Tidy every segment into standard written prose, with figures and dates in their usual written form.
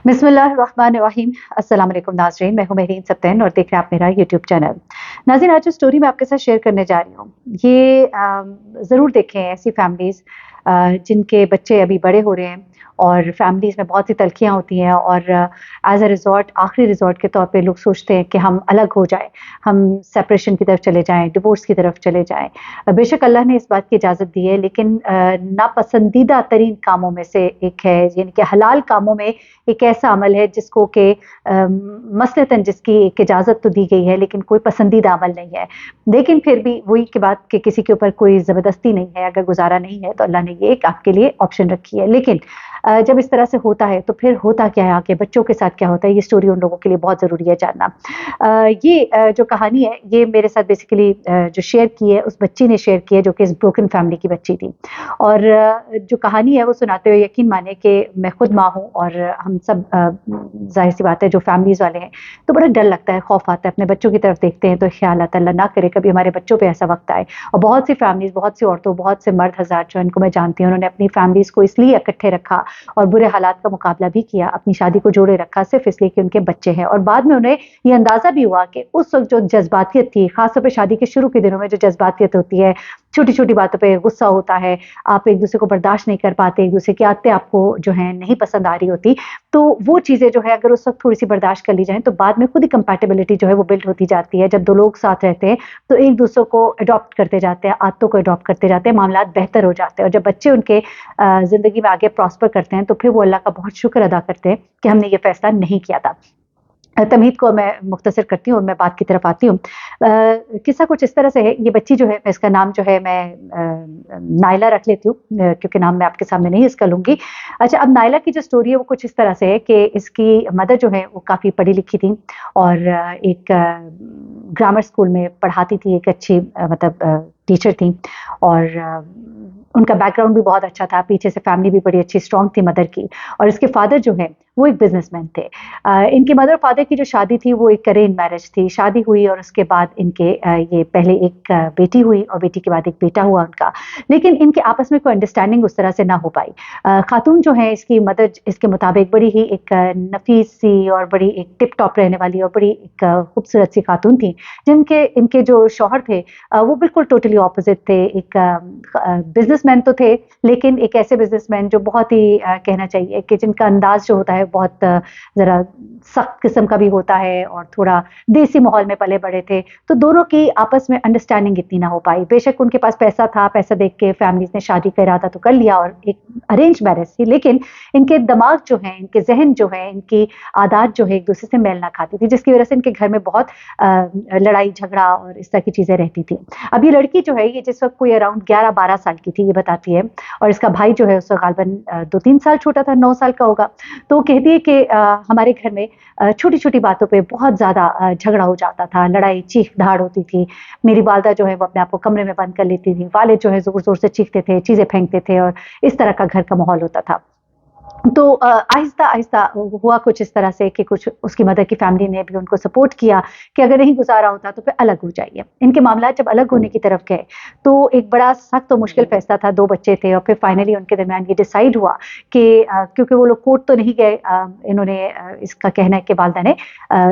बिस्मिल्लाहिर्रहमानिर्रहीम। अस्सलाम वालेकुम नाज़रीन, मैं हूँ महरीन सत्तैन और देख रहे हैं आप मेरा यूट्यूब चैनल। नाज़रीन, आज जो स्टोरी मैं आपके साथ शेयर करने जा रही हूँ, ये ज़रूर देखें ऐसी फैमिलीज़ जिनके बच्चे अभी बड़े हो रहे हैं और फैमिलीज़ में बहुत सी तलखियाँ होती हैं और एज़ अ रिज़ॉर्ट, आखिरी रिज़ॉर्ट के तौर पे लोग सोचते हैं कि हम अलग हो जाएँ, हम सेपरेशन की तरफ चले जाएँ, डिवोर्स की तरफ चले जाएँ। बेशक अल्लाह ने इस बात की इजाज़त दी है, लेकिन नापसंदीदा तरीन कामों में से एक है, यानी कि हलाल कामों में एक ऐसा अमल है जिसको कि मसलतन जिसकी एक इजाज़त तो दी गई है, लेकिन कोई पसंदीदा अमल नहीं है। लेकिन फिर भी वही की बात कि किसी के ऊपर कोई ज़बरदस्ती नहीं है, अगर गुज़ारा नहीं है तो अल्लाह ने ये एक आपके लिए ऑप्शन रखी है। लेकिन जब इस तरह से होता है तो फिर होता क्या है, आगे बच्चों के साथ क्या होता है, ये स्टोरी उन लोगों के लिए बहुत ज़रूरी है जानना। ये जो कहानी है, ये मेरे साथ बेसिकली जो शेयर की है उस बच्ची ने शेयर की है, जो कि इस ब्रोकन फैमिली की बच्ची थी। और जो कहानी है वो सुनाते हुए यकीन माने कि मैं खुद माँ हूँ और हम सब ज़ाहिर सी बात है जो फैमिलीज़ वाले हैं, तो बड़ा डर लगता है, खौफ आता है, अपने बच्चों की तरफ देखते हैं तो ख्याल आता है अल्लाह ना करे कभी हमारे बच्चों पे ऐसा वक्त आए। और बहुत सी फैमिलीज़, बहुत सी औरतों, बहुत से मर्द हज़रात जो इनको मैं जानती हूँ, उन्होंने अपनी फैमिलीज़ को इसलिए इकट्ठे रखा और बुरे हालात का मुकाबला भी किया, अपनी शादी को जोड़े रखा सिर्फ इसलिए कि उनके बच्चे हैं। और बाद में उन्हें ये अंदाज़ा भी हुआ कि उस वक़्त जो जज़्बातियत थी, ख़ास तौर पे शादी के शुरू के दिनों में जो जज़्बातियत होती है, छोटी-छोटी बातों पे गुस्सा होता है, आप एक-दूसरे को बर्दाश्त नहीं कर पाते, एक-दूसरे की आदतें आपको जो हैं नहीं पसंद आ रही होती, तो वो चीज़ें जो है अगर उस वक़्त थोड़ी-सी बर्दाश्त कर ली जाएँ, तो बाद में खुद ही कंपैटिबिलिटी जो है वो बिल्ड होती जाती है। जब 2 लोग साथ रहते हैं, तो एक-दूसरे को अडॉप्ट करते जाते हैं, आदतों को अडॉप्ट करते जाते हैं, मामलात बेहतर हो जाते हैं और जब बच्चे उनके ज़िंदगी में आगे प्रॉस्पर करते हैं, तो फिर वो अल्लाह का बहुत शुक्र अदा करते हैं कि हमने ये फ़ैसला नहीं किया था। तमहीद को मैं मुख्तसर करती हूँ और मैं बात की तरफ आती हूँ। किस्सा कुछ इस तरह से है, ये बच्ची जो है, मैं इसका नाम जो है मैं नायला रख लेती हूँ, क्योंकि नाम मैं आपके सामने नहीं इसका लूँगी। अच्छा, अब नायला की जो स्टोरी है वो कुछ इस तरह से है कि इसकी मदर जो है वो काफ़ी पढ़ी-लिखी थी और एक ग्रामर स्कूल में पढ़ाती थी, एक अच्छी मतलब टीचर थी और उनका बैकग्राउंड भी बहुत अच्छा था, पीछे से फैमिली भी बड़ी अच्छी स्ट्रॉन्ग थी मदर की और इसके फादर जो हैं वो एक बिज़नेसमैन थे। इनके मदर फादर की जो शादी थी वो एक अरेंज मैरिज थी। शादी हुई और उसके बाद इनके ये पहले एक बेटी हुई और बेटी के बाद एक बेटा हुआ उनका। लेकिन इनके आपस में कोई अंडरस्टैंडिंग उस तरह से ना हो पाई। खातून जो है इसकी मदर इसके मुताबिक बड़ी ही एक नफ़ीस सी और बड़ी एक टिप टॉप रहने वाली और बड़ी एक खूबसूरत सी खातून थी, जिनके इनके जो शौहर थे वो बिल्कुल टोटली ऑपोज़िट थे। एक बिज़नेसमैन तो थे, लेकिन एक ऐसे बिज़नेसमैन जो बहुत ही कहना चाहिए कि जिनका अंदाज़ जो होता है बहुत ज़रा सख्त किस्म का भी होता है और थोड़ा देसी माहौल में पले-बड़े थे, तो दोनों की आपस में अंडरस्टैंडिंग इतनी ना हो पाई। बेशक उनके पास पैसा था, पैसा देख के फैमिलीज़ ने शादी का इरादा तो कर लिया और एक अरेंज मैरिज थी, लेकिन इनके दिमाग जो हैं, इनके ज़हन जो है, इनकी आदत जो है एक-दूसरे से मेल ना खाती थी, जिसकी वजह से इनके घर में बहुत लड़ाई-झगड़ा और इस तरह की चीज़ें रहती थी। अब ये लड़की जो है, ये जिस वक़्त कोई अराउंड 11-12 साल की थी, ये बताती है और इसका भाई जो है उससे ग़ालिबन 2-3 साल छोटा था, 9 साल का होगा। तो वो कहती है कि हमारे घर में छोटी-छोटी बातों पे बहुत ज़्यादा झगड़ा हो जाता था, लड़ाई चीख-धाड़ होती थी। मेरी वालिदा जो है वो अपने आप को कमरे में बंद कर लेती थी, वालिद जो है ज़ोर-ज़ोर से चीखते थे, चीज़ें फेंकते थे और इस तरह का घर का माहौल होता था। तो आहिस्ता-आहिस्ता हुआ कुछ इस तरह से कि कुछ उसकी मदर की फैमिली ने भी उनको सपोर्ट किया कि अगर नहीं गुज़ारा होता तो फिर अलग हो जाइए। इनके मामलात जब अलग होने की तरफ गए, तो एक बड़ा सख्त और मुश्किल फ़ैसला था, 2 बच्चे थे और फिर फाइनली उनके दरमियान ये डिसाइड हुआ कि क्योंकि वो लोग कोर्ट तो नहीं गए, इन्होंने इसका कहना है कि वालिदा ने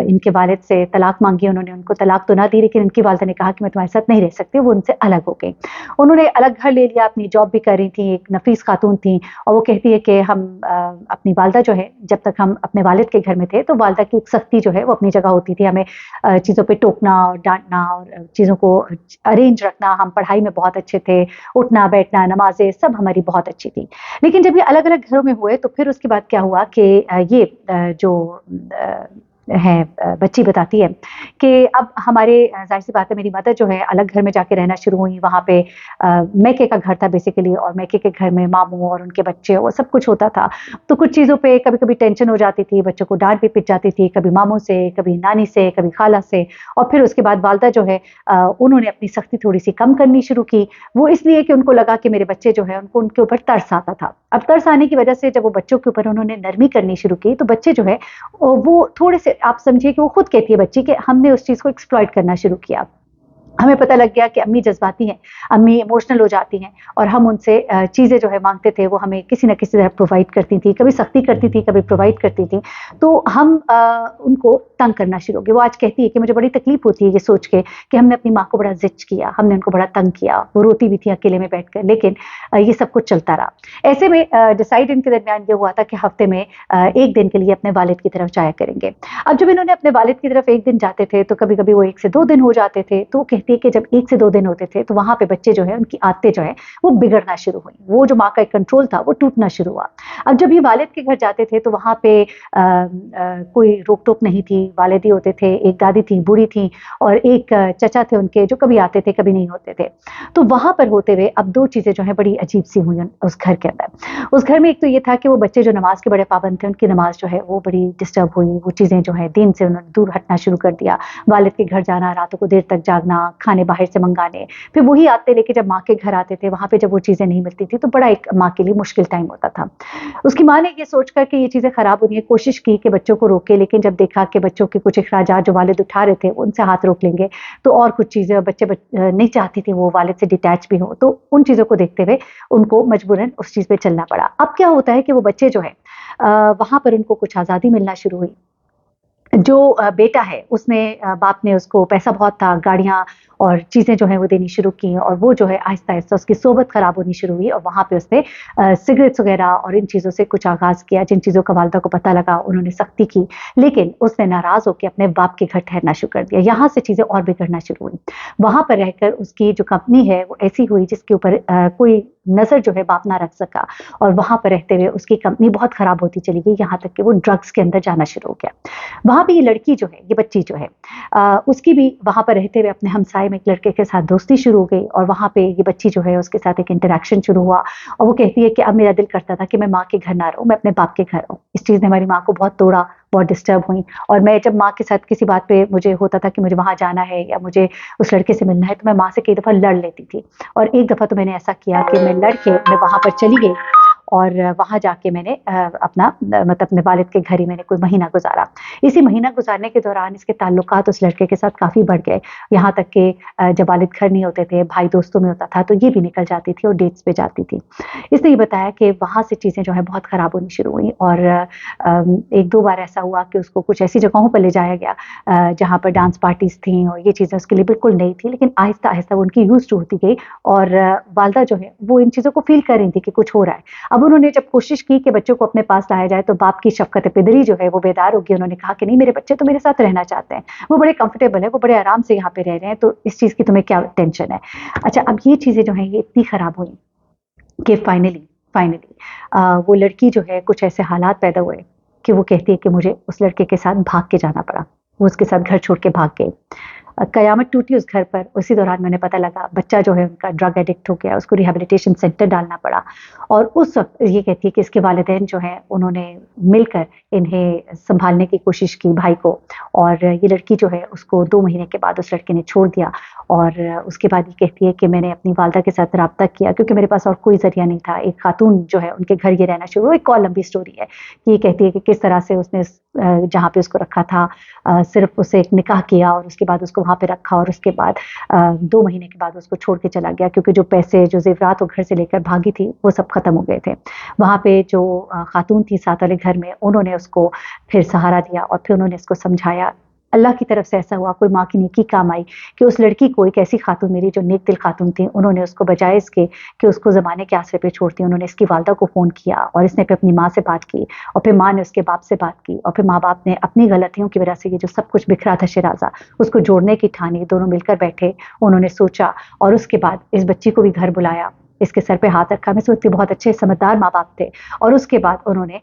इनके वालिद से तलाक माँगी, उन्होंने उनको तलाक तो ना दी, लेकिन इनकी वालिदा ने कहा कि मैं तुम्हारे साथ नहीं रह सकती, वो उनसे अलग हो गई। उन्होंने अलग घर ले लिया, अपनी जॉब भी कर रही थी, एक नफ़ीस खातून थी और वो कहती है कि हम अपनी वालिदा जो है, जब तक हम अपने वालिद के घर में थे, तो वालिदा की एक सख्ती जो है वो अपनी जगह होती थी। हमें चीज़ों पे टोकना और डाँटना और चीज़ों को अरेंज रखना, हम पढ़ाई में बहुत अच्छे थे, उठना-बैठना, नमाज़ें सब हमारी बहुत अच्छी थी। लेकिन जब ये अलग-अलग घरों में हुए, तो फिर उसके बाद क्या हुआ कि ये जो है बच्ची बताती है कि अब हमारे ज़ाहिर-सी बात है, मेरी मदर जो है अलग घर में जाके रहना शुरू हुई। वहाँ पे मैके का घर था बेसिकली और मैके के घर में मामू और उनके बच्चे और सब कुछ होता था। तो कुछ चीज़ों पे कभी-कभी टेंशन हो जाती थी, बच्चों को डाँट भी पिट जाती थी, कभी मामू से, कभी नानी से, कभी खाला से और फिर उसके बाद वालिदा जो है उन्होंने अपनी सख्ती थोड़ी-सी कम करनी शुरू की। वो इसलिए कि उनको लगा कि मेरे बच्चे जो हैं उनको उनके ऊपर तरस आता था। अब तरस आने की वजह से जब वो बच्चों के ऊपर उन्होंने नरमी करनी शुरू की, तो बच्चे जो है वो थोड़े से, आप समझिए कि वो खुद कहती है बच्ची कि हमने उस चीज़ को एक्सप्लॉइट करना शुरू किया। हमें पता लग गया कि अम्मी जज्बाती हैं, अम्मी इमोशनल हो जाती हैं और हम उनसे चीज़ें जो है मांगते थे वो हमें किसी न किसी तरह प्रोवाइड करती थी, कभी सख्ती करती थी, कभी प्रोवाइड करती थी। तो हम उनको तंग करना शुरू हो गए। वो आज कहती है कि मुझे बड़ी तकलीफ होती है ये सोच के कि हमने अपनी माँ को बड़ा ज़िच किया, हमने उनको बड़ा तंग किया, वो रोती भी थी अकेले में बैठकर, लेकिन ये सब कुछ चलता रहा। ऐसे में डिसाइड इनके दरमियान ये हुआ था कि हफ्ते में 1 दिन के लिए अपने वालिद की तरफ जाया करेंगे। अब जब इन्होंने अपने वालिद की तरफ 1 दिन जाते थे तो कभी-कभी वो 1 से 2 दिन हो जाते थे। तो वो कहती है कि जब 1 से 2 दिन होते थे तो वहाँ पे बच्चे जो है उनकी आदतें जो है वो बिगड़ना शुरू हुई। वो जो माँ का एक कंट्रोल था वो टूटना शुरू हुआ। अब जब ये वालिद के घर जाते थे तो वहाँ पे कोई रोक-टोक नहीं थी। वालिद ही होते थे, एक दादी थी, बूढ़ी थी और एक चचा थे उनके जो कभी आते थे, कभी नहीं होते थे। तो वहाँ पर होते हुए अब 2 चीज़ें जो हैं बड़ी अजीब-सी हुई उस घर के अंदर। उस घर में एक तो ये था कि वो बच्चे जो नमाज़ के बड़े पाबंद थे, उनकी नमाज़ जो है वो बड़ी डिस्टर्ब हुई। वो चीज़ें जो है दीन से उन्होंने दूर हटना शुरू कर दिया। वालिद के घर जाना, रातों को देर तक जागना, खाने बाहर से मंगाने, फिर वही आते लेके जब माँ के घर आते थे, वहाँ पे जब वो चीज़ें नहीं मिलती थी, तो बड़ा एक माँ के लिए मुश्किल टाइम होता था। उसकी माँ ने ये सोचकर कि ये चीज़ें खराब हो रही हैं, कोशिश की कि बच्चों को रोके, लेकिन जब देखा कि बच्चों के कुछ अखराजात जो वालिद उठा रहे थे, उनसे हाथ रोक लेंगे, तो और कुछ चीज़ें बच्चे नहीं चाहती थी वो वालिद से डिटैच भी हों, तो उन चीज़ों को देखते हुए उनको मजबूरन उस चीज़ पे चलना पड़ा। अब क्या होता है कि वो बच्चे जो हैं वहाँ पर उनको कुछ आज़ादी मिलना शुरू हुई। जो बेटा है उसने बाप ने उसको पैसा बहुत था, गाड़ियाँ और चीज़ें जो हैं वो देनी शुरू की और वो जो है आहिस्ता-आहिस्ता उसकी सोबत ख़राब होनी शुरू हुई और वहाँ पे उसने सिगरेट्स वग़ैरह और इन चीज़ों से कुछ आगाज़ किया, जिन चीज़ों का वालिदा को पता लगा उन्होंने सख्ती की, लेकिन उसने नाराज़ होके अपने बाप के घर ठहरना शुरू कर दिया। यहाँ से चीज़ें और बिगड़ना शुरू हुई। वहाँ पर रहकर उसकी जो कंपनी है वो ऐसी हुई जिसके ऊपर कोई नज़र जो है बाप ना रख सका और वहाँ पर रहते हुए उसकी कंपनी बहुत ख़राब होती चली गई, यहाँ तक कि वो ड्रग्स के अंदर जाना शुरू हो गया। वहाँ पे ये लड़की जो है, ये बच्ची जो है उसकी भी वहाँ पर रहते हुए अपने हमसाए में एक लड़के के साथ दोस्ती शुरू हो गई और वहाँ पे ये बच्ची जो है उसके साथ एक इंटरैक्शन शुरू हुआ और वो कहती है कि अब मेरा दिल करता था कि मैं माँ के घर ना रहूँ, मैं अपने बाप के घर रहूँ। इस चीज़ ने हमारी माँ को बहुत तोड़ा, बहुत डिस्टर्ब हुई और मैं जब माँ के साथ किसी बात पे मुझे होता था कि मुझे वहाँ जाना है या मुझे उस लड़के से मिलना है, तो मैं माँ से कई दफ़ा लड़ लेती थी और एक दफ़ा तो मैंने ऐसा किया कि मैं लड़ के मैं वहाँ पर चली गई और वहाँ जाके मैंने अपना मतलब अपने वालिद के घर ही मैंने कोई महीना गुज़ारा। इसी महीना गुज़ारने के दौरान इसके ताल्लुकात उस लड़के के साथ काफ़ी बढ़ गए। यहाँ तक कि जब वालिद घर नहीं होते थे, भाई दोस्तों में होता था, तो ये भी निकल जाती थी और डेट्स पे जाती थी। इसने ये बताया कि वहाँ से चीज़ें जो है बहुत ख़राब होनी शुरू हुई और 1-2 बार ऐसा हुआ कि उसको कुछ ऐसी जगहों पर ले जाया गया जहाँ पर डांस पार्टीज़ थीं और ये चीज़ें उसके लिए बिल्कुल नई थी, लेकिन आहिस्ता-आहिस्ता वो उनकी यूज़्ड टू होती गई और वालिदा जो है वो इन चीज़ों को फ़ील कर रही थी कि कुछ हो रहा है। अब उन्होंने जब कोशिश की कि बच्चों को अपने पास लाया जाए, तो बाप की शफ़क़त पिदरी जो है वो बेदार हो गई। उन्होंने कहा कि नहीं, मेरे बच्चे तो मेरे साथ रहना चाहते हैं, वो बड़े कंफर्टेबल है, वो बड़े आराम से यहाँ पे रह रहे हैं, तो इस चीज़ की तुम्हें क्या टेंशन है। अच्छा, अब ये चीज़ें जो हैं ये इतनी ख़राब हुई कि फाइनली वो लड़की जो है कुछ ऐसे हालात पैदा हुए कि वो कहती है कि मुझे उस लड़के के साथ भाग के जाना पड़ा। वो उसके साथ घर छोड़ के भाग गई। कयामत टूटी उस घर पर। उसी दौरान मैंने पता लगा बच्चा जो है उनका ड्रग एडिक्ट हो गया, उसको रिहैबिलिटेशन सेंटर डालना पड़ा और उस वक़्त ये कहती है कि इसके वालिदैन जो हैं उन्होंने मिलकर इन्हें सँभालने की कोशिश की भाई को और ये लड़की जो है उसको 2 महीने के बाद उस लड़के ने छोड़ दिया और उसके बाद ये कहती है कि मैंने अपनी वालिदा के साथ राब्ता किया क्योंकि मेरे पास और कोई ज़रिया नहीं था। एक खातून जो है उनके घर ये रहना शुरू हुआ। एक और लंबी स्टोरी है कि ये कहती है कि किस तरह से उसने जहाँ पे उसको रखा था सिर्फ़ उससे एक निकाह किया और उसके बाद उसको वहाँ पे रखा और उसके बाद 2 महीने के बाद उसको छोड़ के चला गया क्योंकि जो पैसे, जो ज़ेवरात वो घर से लेकर भागी थी, वो सब ख़त्म हो गए थे। वहाँ पे जो खातून थी साथ वाले घर में, उन्होंने उसको फिर सहारा दिया और फिर उन्होंने इसको समझाया। अल्लाह की तरफ से ऐसा हुआ, कोई माँ की नेकी काम आई कि उस लड़की को एक ऐसी खातून मिली जो नेक दिल खातून थी। उन्होंने उसको बजाय इसके कि उसको ज़माने के आसरे पे छोड़ती, उन्होंने इसकी वालिदा को फ़ोन किया और इसने फिर अपनी माँ से बात की और फिर माँ ने उसके बाप से बात की और फिर माँ-बाप ने अपनी गलतियों की वजह से ये जो सब कुछ बिखरा था शिराज़ा, उसको जोड़ने की ठानी। दोनों मिलकर बैठे, उन्होंने सोचा और उसके बाद इस बच्ची को भी घर बुलाया, इसके सर पे हाथ रखा। मैं सोचती हूँ बहुत अच्छे समझदार माँ-बाप थे और उसके बाद उन्होंने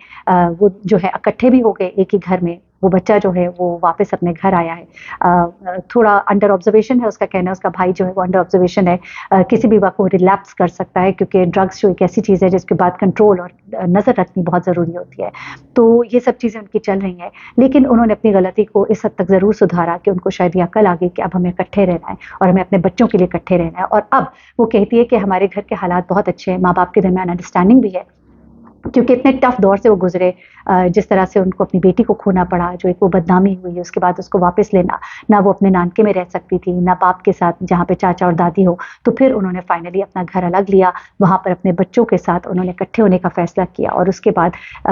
वो जो है इकट्ठे भी हो गए एक ही घर में। वो बच्चा जो है वो वापस अपने घर आया है। थोड़ा अंडर ऑब्जर्वेशन है, उसका कहना है, उसका भाई जो है वो अंडर ऑब्जर्वेशन है। किसी भी वक़्त वो रिलैप्स कर सकता है क्योंकि ड्रग्स जो एक ऐसी चीज़ है जिसके बाद कंट्रोल और नज़र रखनी बहुत ज़रूरी होती है। तो ये सब चीज़ें उनकी चल रही हैं, लेकिन उन्होंने अपनी गलती को इस हद तक ज़रूर सुधारा कि उनको शायद ये अकल आ गई कि अब हमें इकट्ठे रहना है और हमें अपने बच्चों के लिए इकट्ठे रहना है और अब वो कहती है कि हमारे घर के हालात बहुत अच्छे हैं, माँ-बाप के दरमियान अंडरस्टैंडिंग भी है। کیونکہ اتنے ٹف دور سے وہ گزرے، جس طرح سے ان کو اپنی بیٹی کو کھونا پڑا، جو ایک وہ بدنامی ہوئی، اس کے بعد اس کو واپس لینا، نہ وہ اپنے نانکے میں رہ سکتی تھی، نہ باپ کے ساتھ جہاں پہ چاچا اور دادی ہو، تو پھر انہوں نے فائنلی اپنا گھر الگ لیا، وہاں پر اپنے بچوں کے ساتھ انہوں نے اکٹھے ہونے کا فیصلہ کیا، اور اس کے بعد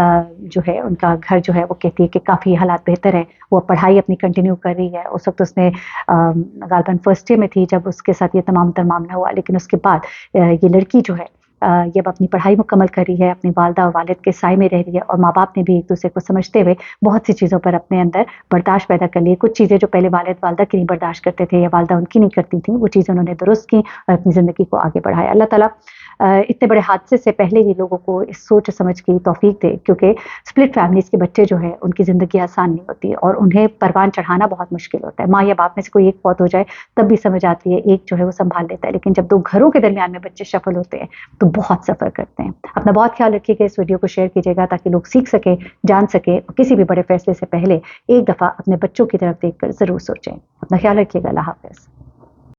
جو ہے ان کا گھر جو ہے وہ کہتی ہے کہ کافی حالات بہتر ہیں، وہ پڑھائی اپنی کنٹینیو کر رہی ہے۔ اس وقت اس نے غالباً فرسٹ ایئر میں تھی جب اس کے ساتھ یہ تمام تر معاملہ ہوا، لیکن اس کے بعد یہ لڑکی جو ہے یہ اب اپنی پڑھائی مکمل کر رہی ہے، اپنی والدہ اور والد کے سائے میں رہ رہی ہے، اور ماں باپ نے بھی ایک دوسرے کو سمجھتے ہوئے بہت سی چیزوں پر اپنے اندر برداشت پیدا کر لی ہے۔ کچھ چیزیں جو پہلے والد والدہ کی نہیں برداشت کرتے تھے یا والدہ ان کی نہیں کرتی تھیں، وہ چیزیں انہوں نے درست کی اور اپنی زندگی کو آگے بڑھایا۔ اللہ تعالیٰ اتنے بڑے حادثے سے پہلے ہی لوگوں کو اس سوچ سمجھ کی توفیق دے، کیونکہ سپلٹ فیملیز کے بچے جو ہیں ان کی زندگی آسان نہیں ہوتی اور انہیں پروان چڑھانا بہت مشکل ہوتا ہے۔ ماں یا باپ میں سے کوئی ایک فوت ہو جائے تب بھی سمجھ آتی ہے، ایک جو ہے وہ سنبھال لیتا ہے، لیکن جب دو گھروں کے درمیان میں بچے شفل ہوتے ہیں تو بہت سفر کرتے ہیں۔ اپنا بہت خیال رکھیے گا، اس ویڈیو کو شیئر کیجیے گا تاکہ لوگ سیکھ سکیں، جان سکیں، اور کسی بھی بڑے فیصلے سے پہلے ایک دفعہ اپنے بچوں کی طرف دیکھ کر ضرور سوچیں۔ اپنا خیال رکھیے گا۔ اللہ حافظ۔